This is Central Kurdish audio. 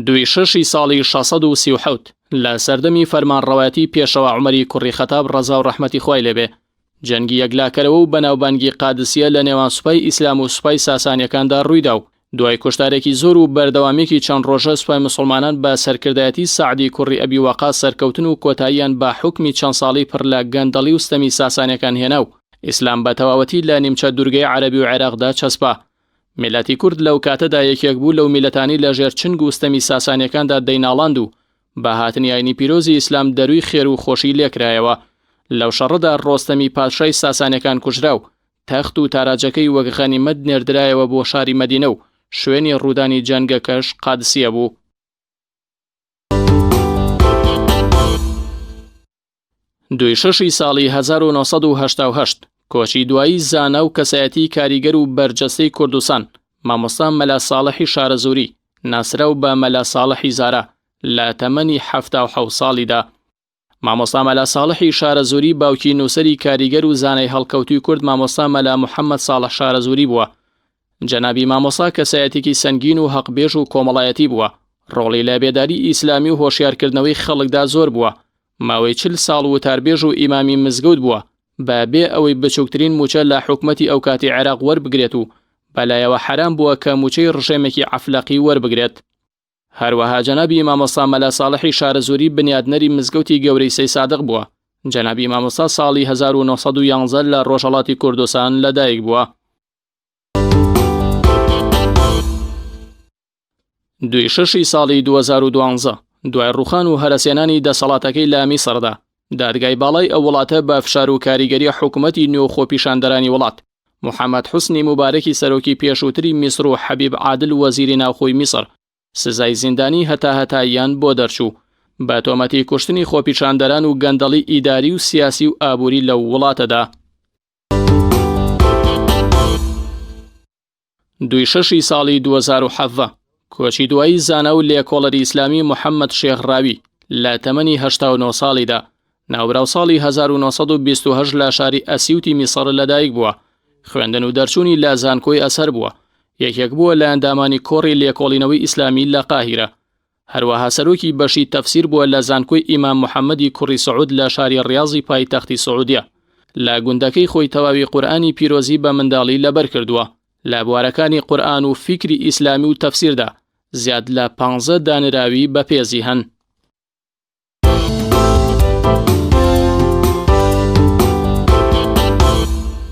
دوی شەشی ساڵی 637 لە سەردەمی فەرمانڕەوایەتی پێشەوە عومەری کوڕی خەتاب ڕەزا و ڕەحمەتی خوای لێبێ جەنگی یەکلاکەرەوە و بەناوبانگی قادسیە لە نێوان سوپای ئیسلام و سوپای ساسانیەکاندا ڕوویدا و دوای کوشتارێکی زۆر و بەردەوامێکی چەند ڕۆژە سوپای موسڵمانان بە سەرکردایەتی سەعدی کوڕی ئەبی وەقاس سەرکەوتن و کۆتاییان بە حوکمی چەند ساڵی پڕ لە گەندەڵی و ستەمی ساسانیەکان هێنا و ئیسلام بە تەواوەتی لە نیمچە دوورگەی عەرەبی و عێراقدا چەسپا. میلەتی کورد لەو کاتەدا یەکێک بوو لەو میلەتانی لە ژێر چنگ و ستەمی ساسانیەکاندا دەیناڵاند و بە هاتنی ئاینی پیرۆزی ئیسلام دەروی خێر و خۆشی لێکرایەوە. لەو شەڕەدا ڕۆستەمی پادشای ساسانیەکان کوژرا و تەخت و تاراجەکەی وەک غەنیمەت نێردرایەوە بۆ شاری مەدینە و شوێنی ڕوودانی جەنگەکەش قادسیە بوو. دوی شەشی ساڵی 1970 کۆچی دوایی زانە و کەسایەتی کاریگەر و بەرجەستەی کوردستان مامۆستا مەلا ساڵحی شارەزووری ناسرا و بە مەلا ساڵحی زارا لە تەمەنی 77 ساڵیدا. مامۆستا مەلا ساڵحی شارەزووری باوکی نووسەری کاریگەر و زانای هەڵکەوتوی کورد مامۆستا مەلا محەممەد ساڵح شارەزووری بووە. جەنابی مامۆستا کەسایەتێکی سەنگین و حەقبێژ و کۆمەڵایەتی بووە. ڕۆڵی لە بێداری ئیسلامی و هۆشیارکردنەوەی خەڵکدا زۆر بووە. ماوەی 40 ساڵ وتاربێژ و ئیمامی مزگەوت بووە بە بێ ئەوەی بچووکترین موچە لە حکومەتی ئەو کاتی عێراق وەربگرێت و بەلایەوە حرام بووە کە موچەی ڕژێمێکی عەفلەقی وەربگرێت. هەروەها جەنابی مامۆستا مەلا ساڵحی شارەزووری بنیادنەری مزگەوتی گەورەی سەی سادق بووە. جەنابی مامۆستا ساڵی 1911 لە ڕۆژهەڵاتی کوردستان لەدایک بووە. دوی شەشی ساڵی 2012 دوای ڕوخان و هەرەسێنانی دەسەڵاتەکەی لە میسڕدا دادگای باڵای ئەو وڵاتە بە فشار و کاریگەری حکوومەتی نوێ خۆپیشاندەرانی وڵات محەممەد حوسنی مبارەکی سەرۆکی پێشووتری میسر و حەبیب عادل وەزیری ناوخۆی میسر سزای زیندانی هەتایان بۆ دەرچوو بە تۆمەتی کوشتنی خۆپیشاندەران و گەندەڵی ئیداری و سیاسی و ئابووری لەو وڵاتەدا. دوی شەشی ساڵی 2017 کۆچی دوایی زانە و لێکۆڵەری ئیسلامی محەممەد شێخڕاوی لە تەمەنی 89 ساڵیدا ناوبراو ساڵی 1928 لە شاری ئەسیوتی میسڕ لەدایک بووە. خوێندن و دەرچوونی لە زانکۆی ئەسەر بووە. یەکێک بووە لە ئەندامانی کۆڕی لێکۆڵینەوەی ئیسلامی لە قاهیرە. هەروەها سەرۆکی بەشی تەفسیر بووە لە زانکۆی ئیمام محەممەدی کوڕی سعود لە شاری ڕیاضی پایتەختی سعودیە. لە گوندەکەی خۆی تەواوی قورئانی پیرۆزی بە منداڵی لەبەر کردووە. لە بوارەکانی قورئان و فیکری ئیسلامی و تەفسیردا زیاد لە 15 دانراوی بەپێزی هەن.